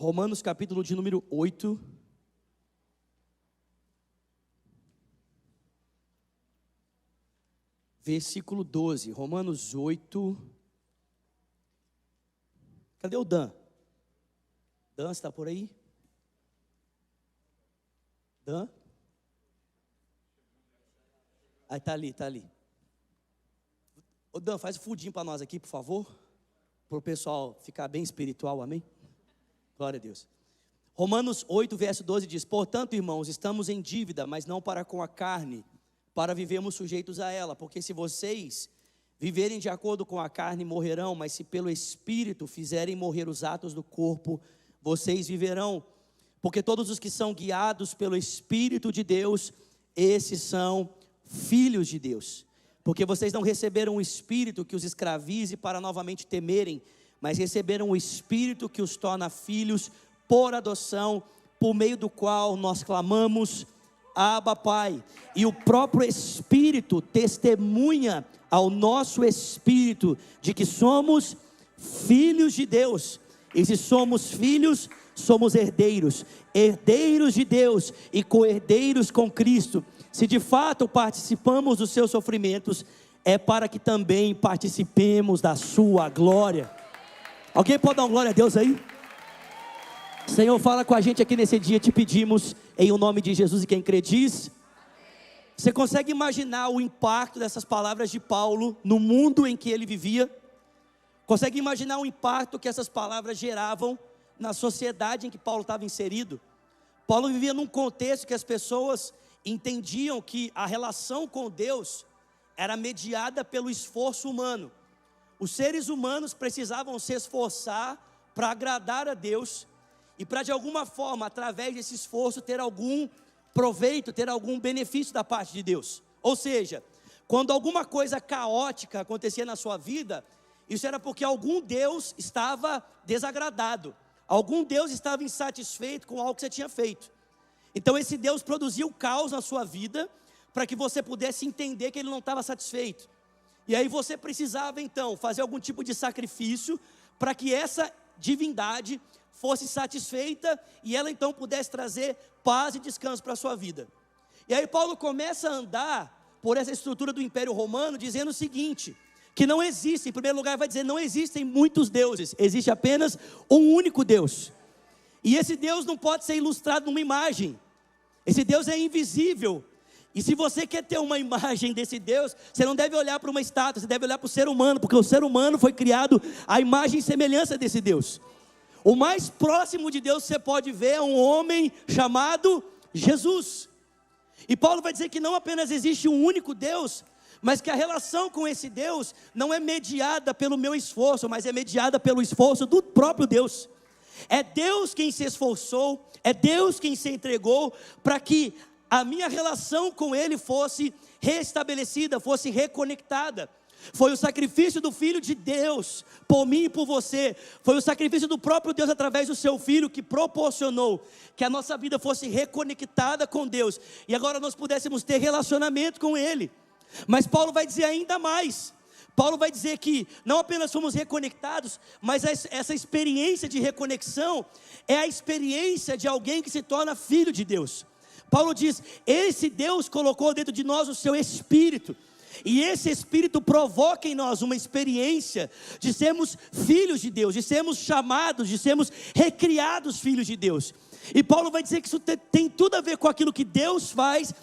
Romanos capítulo de número 8. Versículo 12. Romanos 8. Cadê o Dan? Dan, está por aí? Dan? Aí, está ali, está ali. Ô Dan, faz o fundinho para nós aqui, por favor. Para o pessoal ficar bem espiritual, amém? Glória a Deus. Romanos 8, verso 12 diz: portanto, irmãos, estamos em dívida, mas não para com a carne, para vivermos sujeitos a ela. Porque se vocês viverem de acordo com a carne, morrerão, mas se pelo Espírito fizerem morrer os atos do corpo, vocês viverão. Porque todos os que são guiados pelo Espírito de Deus, esses são filhos de Deus. Porque vocês não receberam o Espírito que os escravize para novamente temerem, mas receberam o Espírito que os torna filhos por adoção, por meio do qual nós clamamos: Abba, Pai. E o próprio Espírito testemunha ao nosso espírito de que somos filhos de Deus. E se somos filhos, somos herdeiros, herdeiros de Deus e co-herdeiros com Cristo. Se de fato participamos dos seus sofrimentos, é para que também participemos da sua glória. Alguém pode dar uma glória a Deus aí? Senhor, fala com a gente aqui nesse dia, te pedimos, em o nome de Jesus, e quem crê diz. Você consegue imaginar o impacto dessas palavras de Paulo no mundo em que ele vivia? Consegue imaginar o impacto que essas palavras geravam na sociedade em que Paulo estava inserido? Paulo vivia num contexto que as pessoas entendiam que a relação com Deus era mediada pelo esforço humano. Os seres humanos precisavam se esforçar para agradar a Deus e para de alguma forma, através desse esforço, ter algum proveito, ter algum benefício da parte de Deus. Ou seja, quando alguma coisa caótica acontecia na sua vida, isso era porque algum Deus estava desagradado, algum Deus estava insatisfeito com algo que você tinha feito. Então esse Deus produzia o caos na sua vida, para que você pudesse entender que ele não estava satisfeito. E aí você precisava então fazer algum tipo de sacrifício, para que essa divindade fosse satisfeita, e ela então pudesse trazer paz e descanso para a sua vida. E aí Paulo começa a andar por essa estrutura do Império Romano, dizendo o seguinte, que não existe, em primeiro lugar vai dizer, não existem muitos deuses, existe apenas um único Deus. E esse Deus não pode ser ilustrado numa imagem, esse Deus é invisível. E se você quer ter uma imagem desse Deus, você não deve olhar para uma estátua, você deve olhar para o ser humano, porque o ser humano foi criado à imagem e semelhança desse Deus. O mais próximo de Deus que você pode ver é um homem chamado Jesus. E Paulo vai dizer que não apenas existe um único Deus, mas que a relação com esse Deus não é mediada pelo meu esforço, mas é mediada pelo esforço do próprio Deus. É Deus quem se esforçou, é Deus quem se entregou para que a minha relação com Ele fosse restabelecida, fosse reconectada. Foi o sacrifício do Filho de Deus, por mim e por você. Foi o sacrifício do próprio Deus através do seu Filho que proporcionou que a nossa vida fosse reconectada com Deus. E agora nós pudéssemos ter relacionamento com Ele. Mas Paulo vai dizer ainda mais. Paulo vai dizer que não apenas fomos reconectados, mas essa experiência de reconexão é a experiência de alguém que se torna filho de Deus. Paulo diz, esse Deus colocou dentro de nós o seu Espírito, e esse Espírito provoca em nós uma experiência de sermos filhos de Deus, de sermos chamados, de sermos recriados filhos de Deus. E Paulo vai dizer que isso tem tudo a ver com aquilo que Deus faz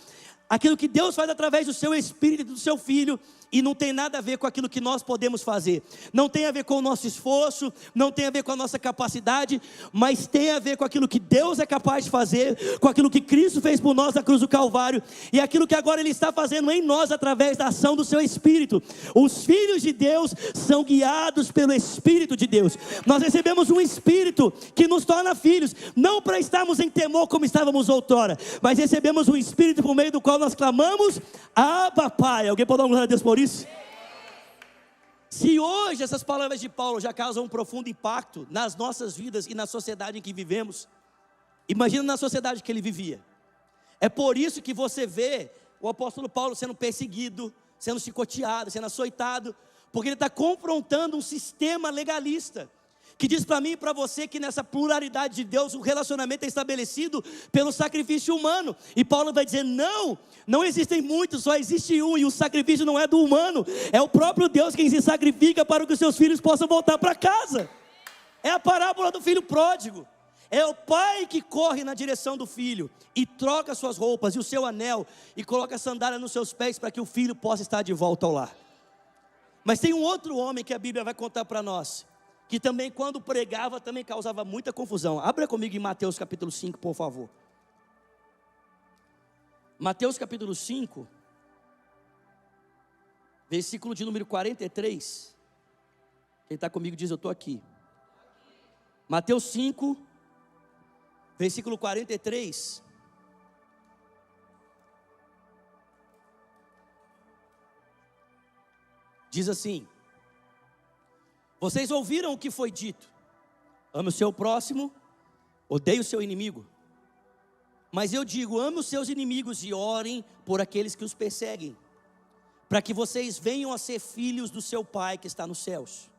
através do seu Espírito e do seu Filho, e não tem nada a ver com aquilo que nós podemos fazer, não tem a ver com o nosso esforço, não tem a ver com a nossa capacidade, mas tem a ver com aquilo que Deus é capaz de fazer, com aquilo que Cristo fez por nós na cruz do Calvário, e aquilo que agora Ele está fazendo em nós, através da ação do seu Espírito. Os filhos de Deus são guiados pelo Espírito de Deus. Nós recebemos um Espírito que nos torna filhos, não para estarmos em temor como estávamos outrora, mas recebemos um Espírito por meio do qual nós clamamos, Abba, Pai. Alguém pode dar uma glória a Deus por isso? Se hoje essas palavras de Paulo já causam um profundo impacto nas nossas vidas e na sociedade em que vivemos, imagina na sociedade que ele vivia. É por isso que você vê o apóstolo Paulo sendo perseguido, sendo chicoteado, sendo açoitado, porque ele está confrontando um sistema legalista, que diz para mim e para você que nessa pluralidade de Deus, o relacionamento é estabelecido pelo sacrifício humano. E Paulo vai dizer, não existem muitos, só existe um, e o sacrifício não é do humano, é o próprio Deus quem se sacrifica para que os seus filhos possam voltar para casa. É a parábola do filho pródigo. É o pai que corre na direção do filho e troca suas roupas e o seu anel e coloca a sandália nos seus pés para que o filho possa estar de volta ao lar. Mas tem um outro homem que a Bíblia vai contar para nós, que também quando pregava também causava muita confusão. Abra comigo em Mateus capítulo 5, por favor. Mateus capítulo 5, versículo de número 43. Quem está comigo diz, eu estou aqui. Mateus 5, versículo 43. Diz assim: vocês ouviram o que foi dito: ame o seu próximo, odeie o seu inimigo. Mas eu digo, ame os seus inimigos e orem por aqueles que os perseguem, para que vocês venham a ser filhos do seu Pai que está nos céus.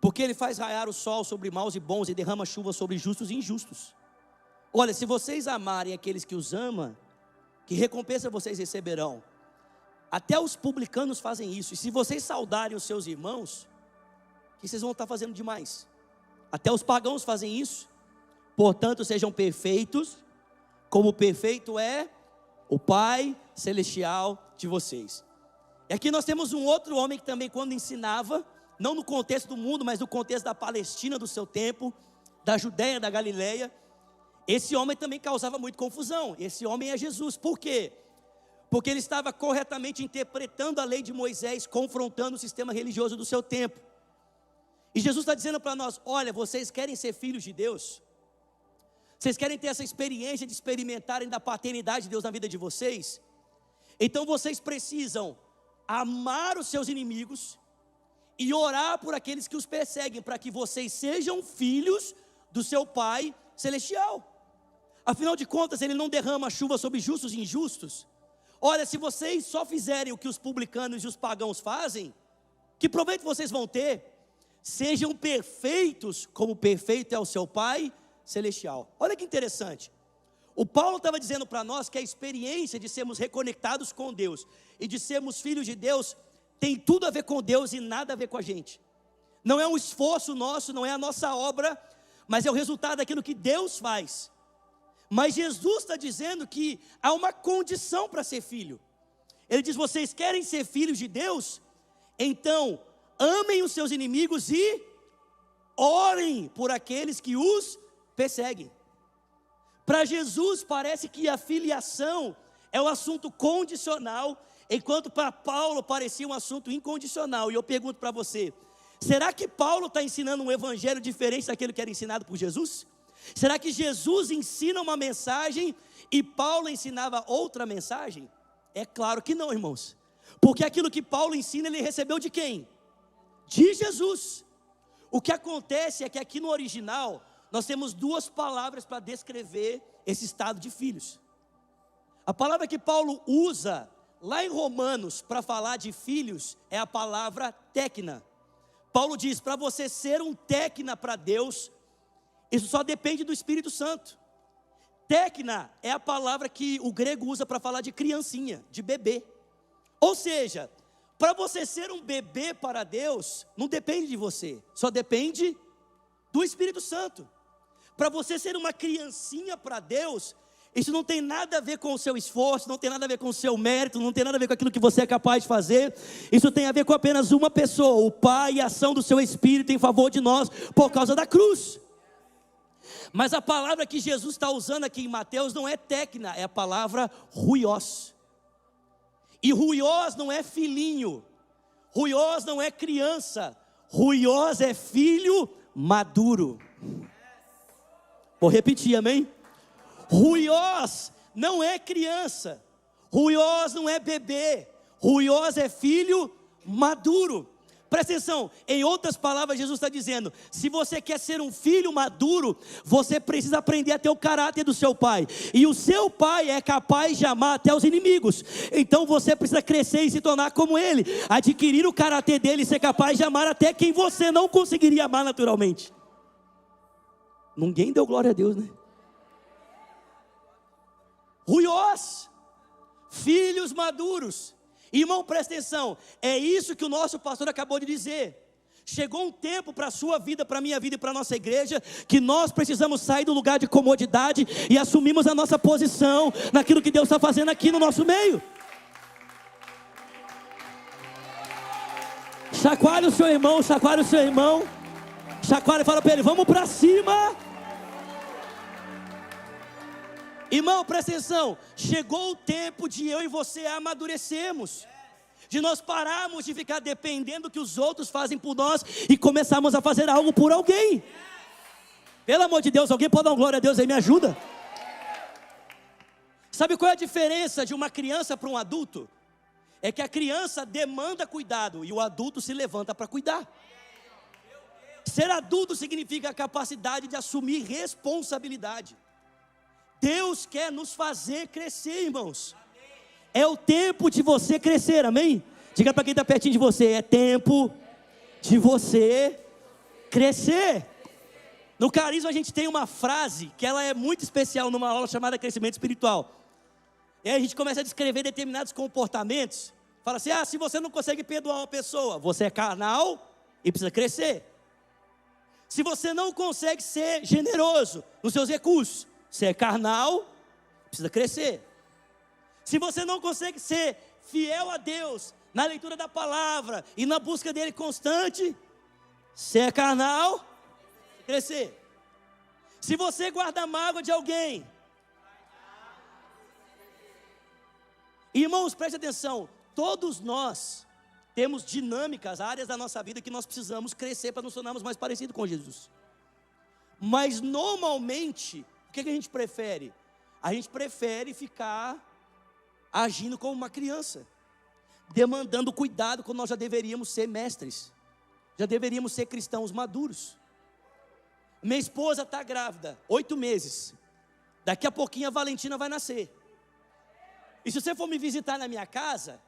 Porque Ele faz raiar o sol sobre maus e bons e derrama chuva sobre justos e injustos. Olha, se vocês amarem aqueles que os amam, que recompensa vocês receberão? Até os publicanos fazem isso. E se vocês saudarem os seus irmãos, o que vocês vão estar fazendo demais? Até os pagãos fazem isso. Portanto, sejam perfeitos, como perfeito é o Pai celestial de vocês. E aqui nós temos um outro homem que também, quando ensinava, não no contexto do mundo, mas no contexto da Palestina do seu tempo, da Judéia, da Galileia, esse homem também causava muita confusão. Esse homem é Jesus. Por quê? Porque ele estava corretamente interpretando a lei de Moisés, confrontando o sistema religioso do seu tempo. E Jesus está dizendo para nós: olha, vocês querem ser filhos de Deus? Vocês querem ter essa experiência de experimentarem da paternidade de Deus na vida de vocês? Então vocês precisam amar os seus inimigos e orar por aqueles que os perseguem, para que vocês sejam filhos do seu Pai celestial. Afinal de contas, Ele não derrama chuva sobre justos e injustos. Olha, se vocês só fizerem o que os publicanos e os pagãos fazem, que proveito vocês vão ter? Sejam perfeitos, como perfeito é o seu Pai celestial. Olha que interessante. O Paulo estava dizendo para nós que a experiência de sermos reconectados com Deus e de sermos filhos de Deus tem tudo a ver com Deus e nada a ver com a gente. Não é um esforço nosso, não é a nossa obra, mas é o resultado daquilo que Deus faz. Mas Jesus está dizendo que há uma condição para ser filho. Ele diz: vocês querem ser filhos de Deus? Então, amem os seus inimigos e orem por aqueles que os perseguem. Para Jesus parece que a filiação é um assunto condicional, enquanto para Paulo parecia um assunto incondicional. E eu pergunto para você: será que Paulo está ensinando um evangelho diferente daquele que era ensinado por Jesus? Será que Jesus ensina uma mensagem e Paulo ensinava outra mensagem? É claro que não, irmãos. Porque aquilo que Paulo ensina, ele recebeu de quem? De Jesus. O que acontece é que aqui no original, nós temos duas palavras para descrever esse estado de filhos. A palavra que Paulo usa lá em Romanos para falar de filhos é a palavra tecna. Paulo diz: para você ser um tecna para Deus, isso só depende do Espírito Santo. Tecna é a palavra que o grego usa para falar de criancinha, de bebê. Ou seja, para você ser um bebê para Deus, não depende de você, só depende do Espírito Santo. Para você ser uma criancinha para Deus, isso não tem nada a ver com o seu esforço, não tem nada a ver com o seu mérito, não tem nada a ver com aquilo que você é capaz de fazer. Isso tem a ver com apenas uma pessoa, o Pai e a ação do seu Espírito em favor de nós, por causa da cruz. Mas a palavra que Jesus está usando aqui em Mateus não é tecna, é a palavra ruios. E ruios não é filhinho, ruios não é criança, ruios é filho maduro. Vou repetir, amém? Ruios não é criança, ruios não é bebê, ruios é filho maduro. Presta atenção, em outras palavras Jesus está dizendo, se você quer ser um filho maduro, você precisa aprender a ter o caráter do seu pai, e o seu pai é capaz de amar até os inimigos, então você precisa crescer e se tornar como ele, adquirir o caráter dele e ser capaz de amar até quem você não conseguiria amar naturalmente. Ninguém deu glória a Deus, né? Ruiós, filhos maduros. Irmão, presta atenção, é isso que o nosso pastor acabou de dizer. Chegou um tempo para a sua vida, para a minha vida e para a nossa igreja, que nós precisamos sair do lugar de comodidade e assumirmos a nossa posição naquilo que Deus está fazendo aqui no nosso meio. Chacoalha o seu irmão, chacoalha o seu irmão, chacoalha e fala para ele, vamos para cima. Irmão, presta atenção, chegou o tempo de eu e você amadurecermos, de nós pararmos de ficar dependendo do que os outros fazem por nós e começarmos a fazer algo por alguém. Pelo amor de Deus, alguém pode dar uma glória a Deus aí, me ajuda? Sabe qual é a diferença de uma criança para um adulto? É que a criança demanda cuidado e o adulto se levanta para cuidar. Ser adulto significa a capacidade de assumir responsabilidade. Deus quer nos fazer crescer, irmãos. É o tempo de você crescer, amém? Diga para quem está pertinho de você, é tempo de você crescer. No Carisma a gente tem uma frase que ela é muito especial numa aula chamada crescimento espiritual. E aí a gente começa a descrever determinados comportamentos. Fala assim, se você não consegue perdoar uma pessoa, você é carnal e precisa crescer. Se você não consegue ser generoso nos seus recursos, você é carnal, precisa crescer. Se você não consegue ser fiel a Deus, na leitura da palavra e na busca dele constante, você é carnal, crescer. Se você guarda mágoa de alguém, irmãos, preste atenção, todos nós temos dinâmicas, áreas da nossa vida que nós precisamos crescer para nos tornarmos mais parecidos com Jesus. Mas normalmente, o que a gente prefere? A gente prefere ficar agindo como uma criança, demandando cuidado quando nós já deveríamos ser mestres, já deveríamos ser cristãos maduros. Minha esposa está grávida, 8 meses, daqui a pouquinho a Valentina vai nascer. E se você for me visitar na minha casa,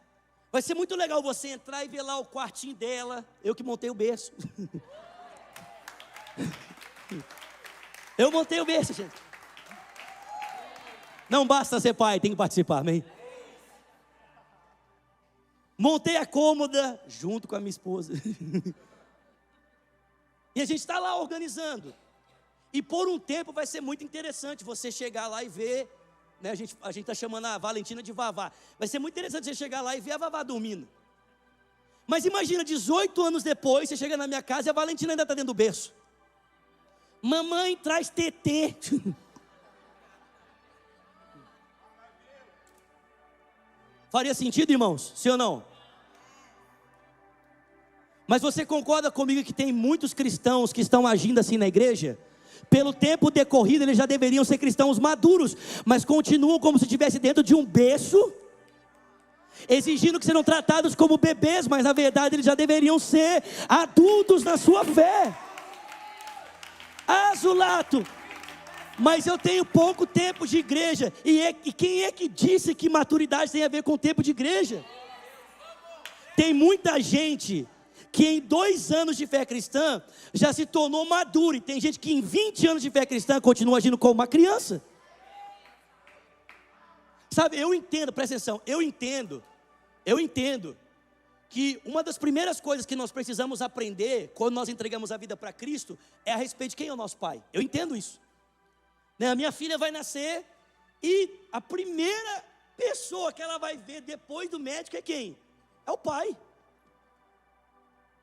vai ser muito legal você entrar e ver lá o quartinho dela, eu que montei o berço. Eu montei o berço, gente. Não basta ser pai, tem que participar, amém? Montei a cômoda junto com a minha esposa. E a gente está lá organizando. E por um tempo vai ser muito interessante você chegar lá e ver, né, a gente está chamando a Valentina de Vavá. Vai ser muito interessante você chegar lá e ver a Vavá dormindo. Mas imagina, 18 anos depois, você chega na minha casa e a Valentina ainda está dentro do berço. Mamãe traz tetê. Faria sentido, irmãos? Sim ou não? Mas você concorda comigo que tem muitos cristãos que estão agindo assim na igreja? Pelo tempo decorrido, eles já deveriam ser cristãos maduros, mas continuam como se estivesse dentro de um berço, exigindo que sejam tratados como bebês, mas na verdade eles já deveriam ser adultos na sua fé. Zulato, mas eu tenho pouco tempo de igreja, e quem é que disse que maturidade tem a ver com tempo de igreja? Tem muita gente que em 2 anos de fé cristã já se tornou maduro, e tem gente que em 20 anos de fé cristã continua agindo como uma criança. Sabe, eu entendo, presta atenção, eu entendo que uma das primeiras coisas que nós precisamos aprender quando nós entregamos a vida para Cristo é a respeito de quem é o nosso pai. Eu entendo isso. A minha filha vai nascer e a primeira pessoa que ela vai ver depois do médico é quem? É o pai.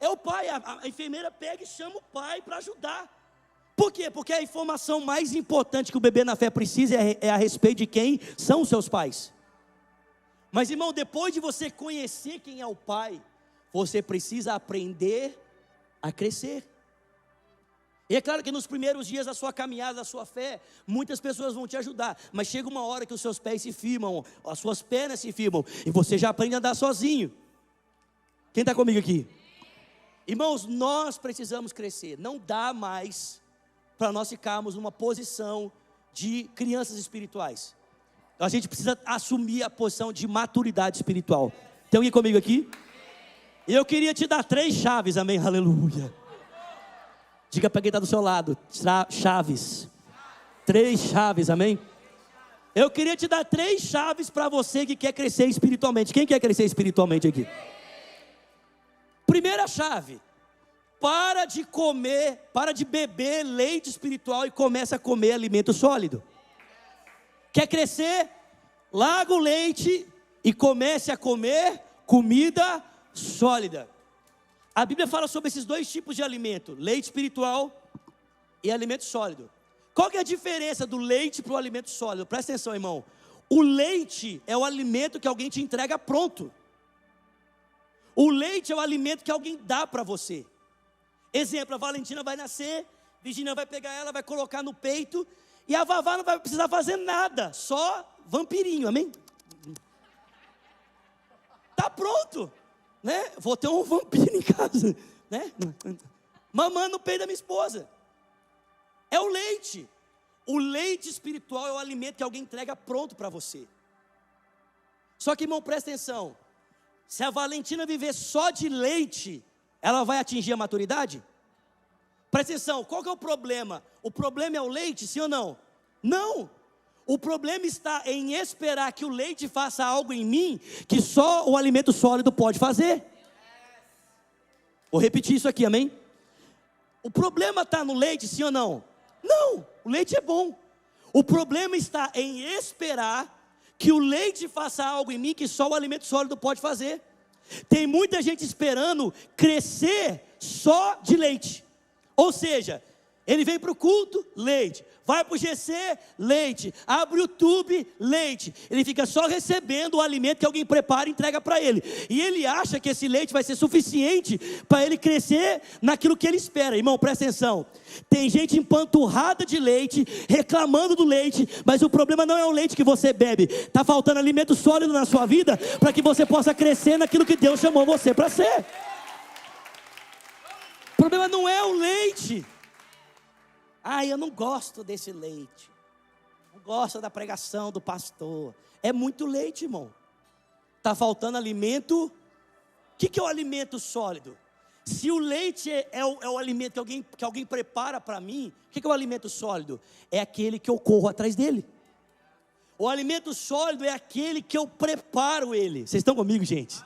É o pai, a enfermeira pega e chama o pai para ajudar. Por quê? Porque a informação mais importante que o bebê na fé precisa é a respeito de quem são os seus pais. Mas irmão, depois de você conhecer quem é o pai, você precisa aprender a crescer. E é claro que nos primeiros dias da sua caminhada, da sua fé, muitas pessoas vão te ajudar, mas chega uma hora que os seus pés se firmam, as suas pernas se firmam, e você já aprende a andar sozinho. Quem está comigo aqui? Irmãos, nós precisamos crescer. Não dá mais para nós ficarmos numa posição de crianças espirituais. A gente precisa assumir a posição de maturidade espiritual. Tem alguém comigo aqui? Eu queria te dar 3 chaves, amém, aleluia. Diga para quem está do seu lado, chaves. 3 chaves, amém. Eu queria te dar 3 chaves para você que quer crescer espiritualmente. Quem quer crescer espiritualmente aqui? Primeira chave: para de comer, para de beber leite espiritual e começa a comer alimento sólido. Quer crescer? Larga o leite e comece a comer comida sólida. A Bíblia fala sobre esses 2 tipos de alimento: leite espiritual e alimento sólido. Qual que é a diferença do leite para o alimento sólido? Presta atenção, irmão. O leite é o alimento que alguém te entrega pronto. O leite é o alimento que alguém dá para você. Exemplo, a Valentina vai nascer, Virginia vai pegar ela, vai colocar no peito, e a Vavá não vai precisar fazer nada, só vampirinho, amém? Tá pronto, né? Vou ter um vampiro em casa, né? Mamando no peito da minha esposa. É o leite. O leite espiritual é o alimento que alguém entrega pronto para você. Só que, irmão, presta atenção. Se a Valentina viver só de leite, ela vai atingir a maturidade? Presta atenção, qual que é o problema? O problema é o leite, sim ou não? Não. O problema está em esperar que o leite faça algo em mim que só o alimento sólido pode fazer. Vou repetir isso aqui, amém? O problema está no leite, sim ou não? Não, o leite é bom. O problema está em esperar que o leite faça algo em mim que só o alimento sólido pode fazer. Tem muita gente esperando crescer só de leite. Ou seja, ele vem para o culto, leite. Vai para o GC, leite. Abre o YouTube, leite. Ele fica só recebendo o alimento que alguém prepara e entrega para ele. E ele acha que esse leite vai ser suficiente para ele crescer naquilo que ele espera. Irmão, presta atenção. Tem gente empanturrada de leite, reclamando do leite, mas o problema não é o leite que você bebe. Está faltando alimento sólido na sua vida para que você possa crescer naquilo que Deus chamou você para ser. O problema não é o leite. Eu não gosto desse leite. Não gosto da pregação do pastor. É muito leite, irmão. Está faltando alimento. O que é o alimento sólido? Se o leite é o alimento que alguém prepara para mim, o que é o alimento sólido? É aquele que eu corro atrás dele. O alimento sólido é aquele que eu preparo ele. Vocês estão comigo, gente?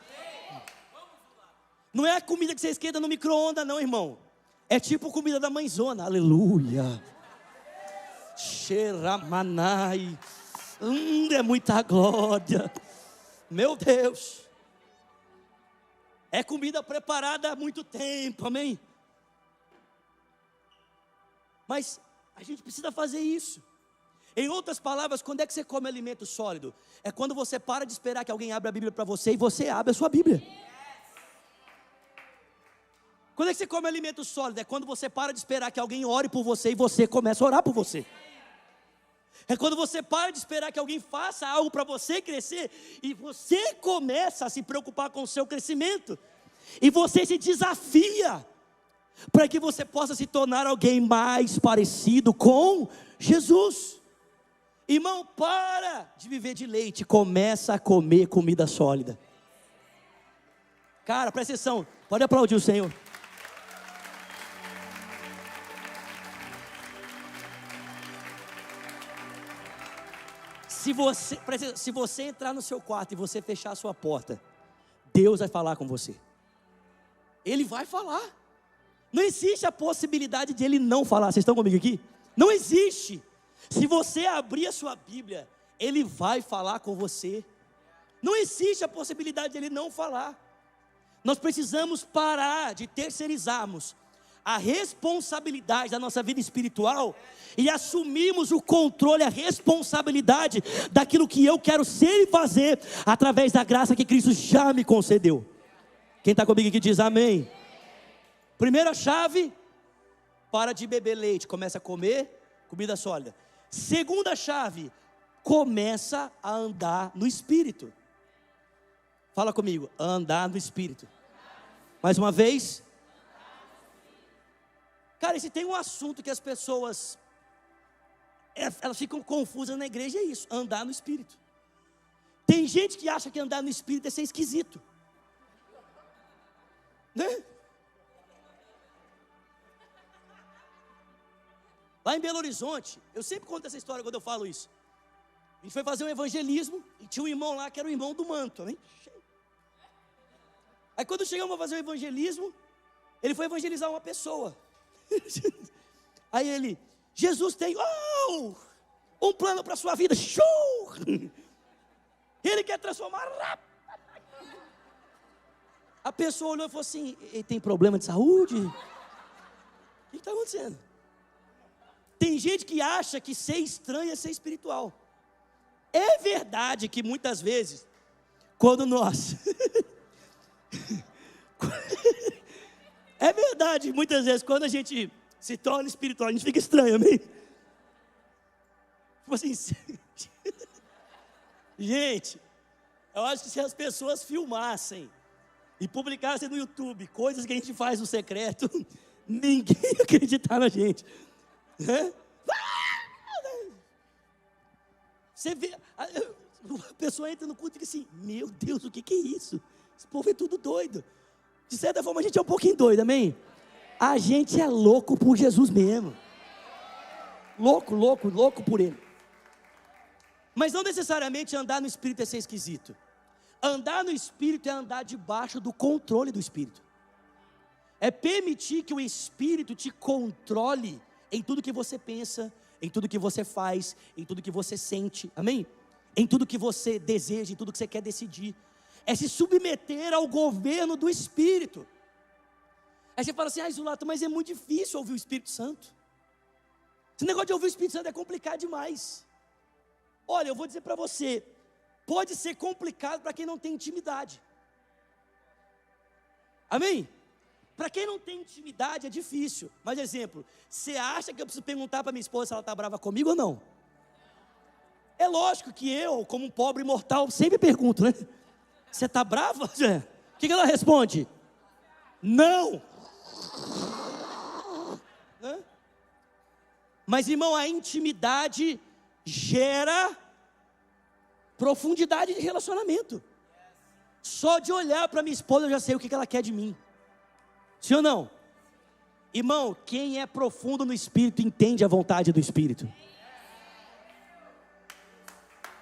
Não é a comida que você esquenta no micro-ondas, não, irmão. É tipo comida da mãezona, aleluia. Xeramanai. É muita glória. Meu Deus. É comida preparada há muito tempo, amém? Mas a gente precisa fazer isso. Em outras palavras, quando é que você come alimento sólido? É quando você para de esperar que alguém abra a Bíblia para você e você abre a sua Bíblia. Quando é que você come alimento sólido? É quando você para de esperar que alguém ore por você e você começa a orar por você. É quando você para de esperar que alguém faça algo para você crescer e você começa a se preocupar com o seu crescimento. E você se desafia para que você possa se tornar alguém mais parecido com Jesus. Irmão, para de viver de leite, começa a comer comida sólida. Cara, presta atenção, pode aplaudir o Senhor. Se você entrar no seu quarto e você fechar a sua porta, Deus vai falar com você. Ele vai falar. Não existe a possibilidade de Ele não falar. Vocês estão comigo aqui? Não existe. Se você abrir a sua Bíblia, Ele vai falar com você. Não existe a possibilidade de Ele não falar. Nós precisamos parar de terceirizarmos a responsabilidade da nossa vida espiritual e assumirmos o controle, a responsabilidade daquilo que eu quero ser e fazer através da graça que Cristo já me concedeu. Quem está comigo aqui diz amém. Primeira chave: para de beber leite, começa a comer comida sólida. Segunda chave: começa a andar no Espírito. Fala comigo, andar no Espírito. Mais uma vez, Cara, e se tem um assunto que as pessoas, elas ficam confusas na igreja, é isso, andar no Espírito. Tem gente que acha que andar no Espírito é ser esquisito, né? Lá em Belo Horizonte, eu sempre conto essa história quando eu falo isso. A gente foi fazer um evangelismo e tinha um irmão lá que era o irmão do manto, né? Aí quando chegamos a fazer o evangelismo, ele foi evangelizar uma pessoa. Aí ele, Jesus tem um plano para a sua vida, show! Ele quer transformar. A pessoa olhou e falou assim, ele tem problema de saúde? O que está acontecendo? Tem gente que acha que ser estranho é ser espiritual. É verdade que muitas vezes, quando nós... É verdade, muitas vezes, quando a gente se torna espiritual, a gente fica estranho, amém? Tipo assim, gente, eu acho que se as pessoas filmassem e publicassem no YouTube coisas que a gente faz no secreto, ninguém ia acreditar na gente. Você vê, a pessoa entra no culto e fica assim, meu Deus, o que é isso? Esse povo é tudo doido. De certa forma a gente é um pouquinho doido, amém? A gente é louco por Jesus mesmo. Louco por Ele. Mas não necessariamente andar no Espírito é ser esquisito. Andar no Espírito é andar debaixo do controle do Espírito. É permitir que o Espírito te controle em tudo que você pensa, em tudo que você faz, em tudo que você sente, amém? Em tudo que você deseja, em tudo que você quer decidir. É se submeter ao governo do Espírito. Aí você fala assim, Zulato, mas é muito difícil ouvir o Espírito Santo. Esse negócio de ouvir o Espírito Santo é complicado demais. Olha, eu vou dizer para você, pode ser complicado para quem não tem intimidade. Amém? Para quem não tem intimidade é difícil. Mas exemplo, você acha que eu preciso perguntar para minha esposa se ela está brava comigo ou não? É lógico que eu, como um pobre mortal, sempre pergunto, né? Você está brava? O que ela responde? Não. Mas irmão, a intimidade gera profundidade de relacionamento. Só de olhar para minha esposa eu já sei o que ela quer de mim. Sim ou não? Irmão, quem é profundo no Espírito entende a vontade do Espírito.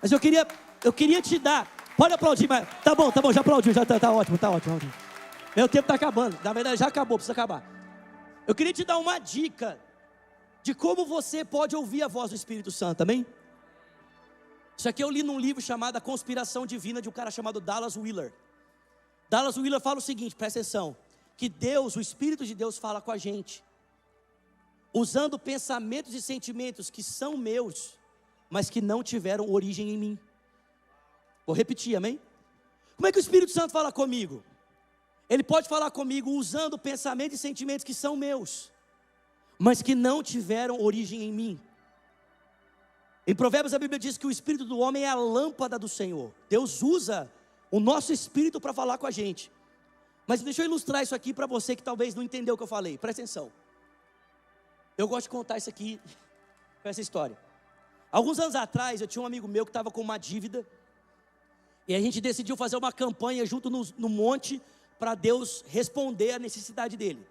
Mas eu queria te dar. Pode aplaudir, mas tá bom, já aplaudiu, já tá ótimo. Meu tempo está acabando, na verdade já acabou, precisa acabar. Eu queria te dar uma dica de como você pode ouvir a voz do Espírito Santo, amém? Isso aqui eu li num livro chamado A Conspiração Divina, de um cara chamado Dallas Willard. Dallas Willard fala o seguinte, presta atenção, que Deus, o Espírito de Deus fala com a gente, usando pensamentos e sentimentos que são meus, mas que não tiveram origem em mim. Vou repetir, amém? Como é que o Espírito Santo fala comigo? Ele pode falar comigo usando pensamentos e sentimentos que são meus, mas que não tiveram origem em mim. Em Provérbios a Bíblia diz que o espírito do homem é a lâmpada do Senhor. Deus usa o nosso espírito para falar com a gente. Mas deixa eu ilustrar isso aqui para você que talvez não entendeu o que eu falei. Presta atenção. Eu gosto de contar isso aqui, com essa história. Alguns anos atrás eu tinha um amigo meu que estava com uma dívida. E a gente decidiu fazer uma campanha junto no monte para Deus responder a necessidade dele.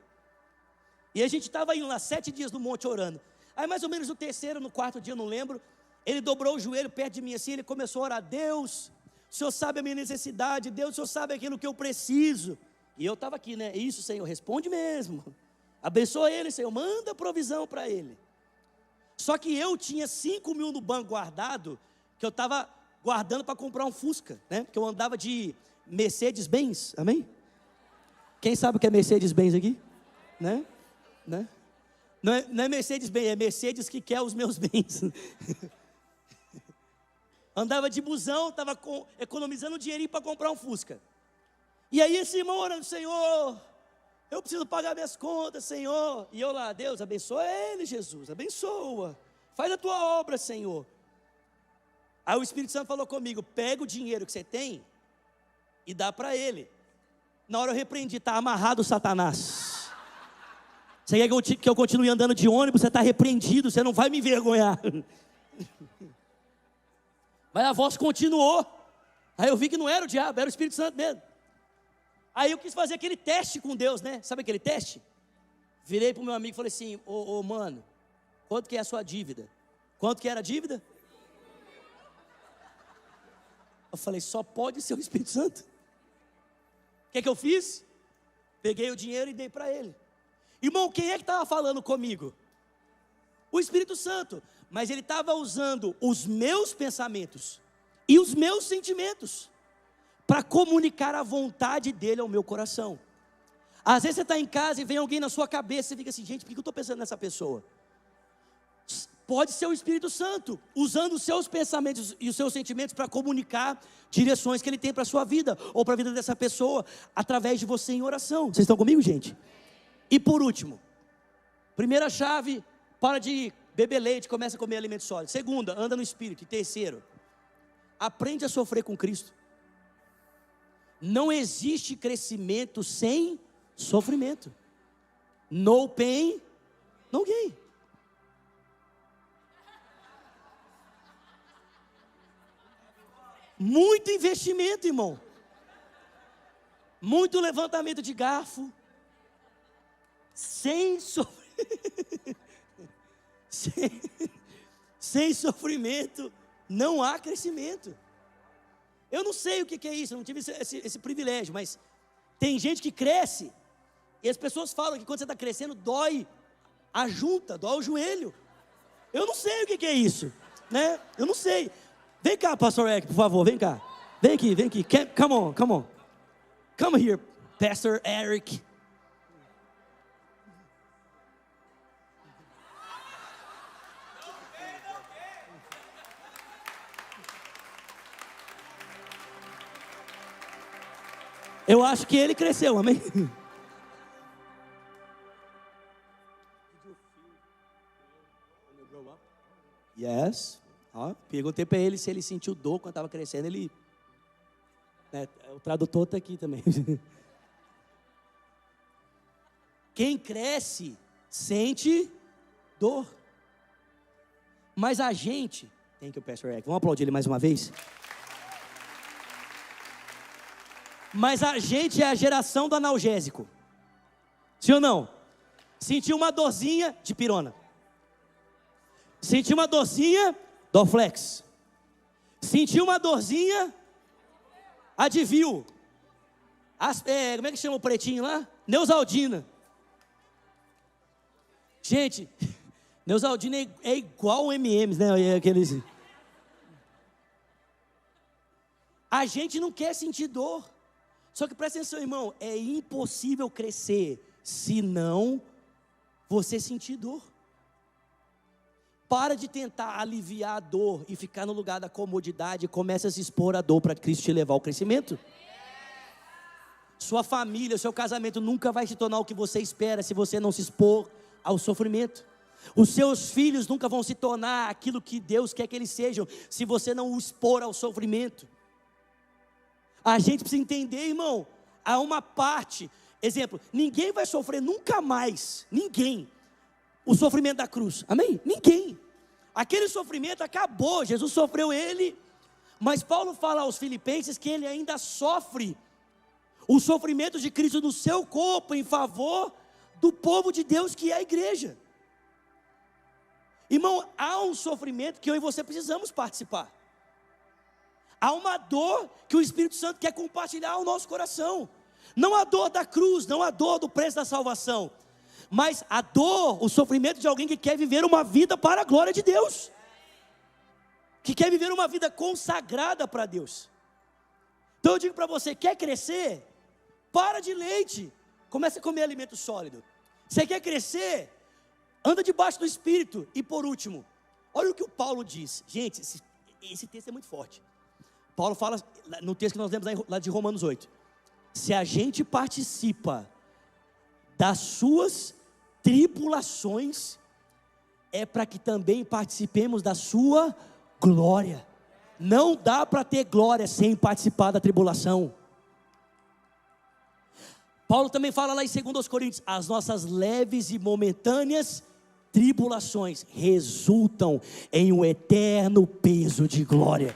E a gente estava indo lá 7 dias no monte orando. Aí mais ou menos no terceiro, no quarto dia, eu não lembro, ele dobrou o joelho perto de mim assim, ele começou a orar, Deus, o Senhor sabe a minha necessidade, Deus, o Senhor sabe aquilo que eu preciso. E eu estava aqui, né, isso Senhor, responde mesmo, abençoa ele Senhor, manda provisão para ele. Só que eu tinha 5 mil no banco guardado, que eu estava guardando para comprar um Fusca, né, porque eu andava de Mercedes-Benz, amém? Quem sabe o que é Mercedes-Benz aqui? Né? Não é Mercedes-Benz, é Mercedes que quer os meus bens. Andava de busão, estava economizando dinheirinho para comprar um Fusca. E aí esse irmão orando, Senhor, eu preciso pagar minhas contas, Senhor. E eu lá, Deus, abençoa ele, Jesus, abençoa. Faz a tua obra, Senhor. Aí o Espírito Santo falou comigo, pega o dinheiro que você tem e dá para ele. Na hora eu repreendi, está amarrado Satanás. Você quer que eu continue andando de ônibus? Você está repreendido, você não vai me envergonhar. Mas a voz continuou. Aí eu vi que não era o diabo, era o Espírito Santo mesmo. Aí eu quis fazer aquele teste com Deus, né? Sabe aquele teste? Virei para o meu amigo e falei assim: ô mano, quanto que é a sua dívida? Quanto que era a dívida? Eu falei: só pode ser o Espírito Santo. O que eu fiz? Peguei o dinheiro e dei para ele. Irmão, quem é que estava falando comigo? O Espírito Santo. Mas ele estava usando os meus pensamentos e os meus sentimentos para comunicar a vontade dele ao meu coração. Às vezes você está em casa e vem alguém na sua cabeça, você fica assim: gente, por que eu estou pensando nessa pessoa? Pode ser o Espírito Santo, usando os seus pensamentos e os seus sentimentos para comunicar direções que ele tem para a sua vida, ou para a vida dessa pessoa, através de você em oração. Vocês estão comigo, gente? E por último, primeira chave, para de beber leite, começa a comer alimento sólido. Segunda, anda no Espírito. E terceiro, aprende a sofrer com Cristo. Não existe crescimento sem sofrimento. No pain, no gain. Muito investimento, irmão. Muito levantamento de garfo. Sem sofrimento, não há crescimento. Eu não sei o que é isso, eu não tive esse privilégio, mas tem gente que cresce, e as pessoas falam que quando você está crescendo, dói a junta, dói o joelho. Eu não sei o que é isso, né? Eu não sei. Vem cá, Pastor Eric, por favor, vem cá. Vem aqui. Come on. Come here, Pastor Eric. Eu acho que ele cresceu, amém? Yes. Perguntei para ele se ele sentiu dor quando estava crescendo. Ele, né, o tradutor está aqui também. Quem cresce sente dor. Mas a gente, tem que o Pastor Eric, vamos aplaudir ele mais uma vez? Mas a gente é a geração do analgésico. Sim ou não? Sentiu uma dorzinha de pirona. Sentiu uma dorzinha, Dorflex. Sentiu uma dorzinha, Advil. Como é que chama o pretinho lá? Neosaldina. Gente, Neosaldina é igual o M&M's, né? Aqueles... A gente não quer sentir dor. Só que presta atenção, irmão, é impossível crescer se não você sentir dor. Para de tentar aliviar a dor e ficar no lugar da comodidade e comece a se expor à dor para Cristo te levar ao crescimento. Sua família, seu casamento nunca vai se tornar o que você espera se você não se expor ao sofrimento. Os seus filhos nunca vão se tornar aquilo que Deus quer que eles sejam se você não os expor ao sofrimento. A gente precisa entender, irmão, há uma parte, exemplo, ninguém vai sofrer nunca mais, ninguém, o sofrimento da cruz, amém? Ninguém, aquele sofrimento acabou, Jesus sofreu ele, mas Paulo fala aos filipenses que ele ainda sofre o sofrimento de Cristo no seu corpo em favor do povo de Deus que é a igreja. Irmão, há um sofrimento que eu e você precisamos participar. Há uma dor que o Espírito Santo quer compartilhar ao nosso coração. Não a dor da cruz, não a dor do preço da salvação, mas a dor, o sofrimento de alguém que quer viver uma vida para a glória de Deus, que quer viver uma vida consagrada para Deus. Então eu digo para você, quer crescer? Para de leite, comece a comer alimento sólido. Você quer crescer? Anda debaixo do Espírito. E por último, olha o que o Paulo diz. Gente, esse texto é muito forte. Paulo fala no texto que nós lemos lá de Romanos 8. Se a gente participa das suas tribulações, é para que também participemos da sua glória. Não dá para ter glória sem participar da tribulação. Paulo também fala lá em 2 Coríntios: as nossas leves e momentâneas tribulações resultam em um eterno peso de glória.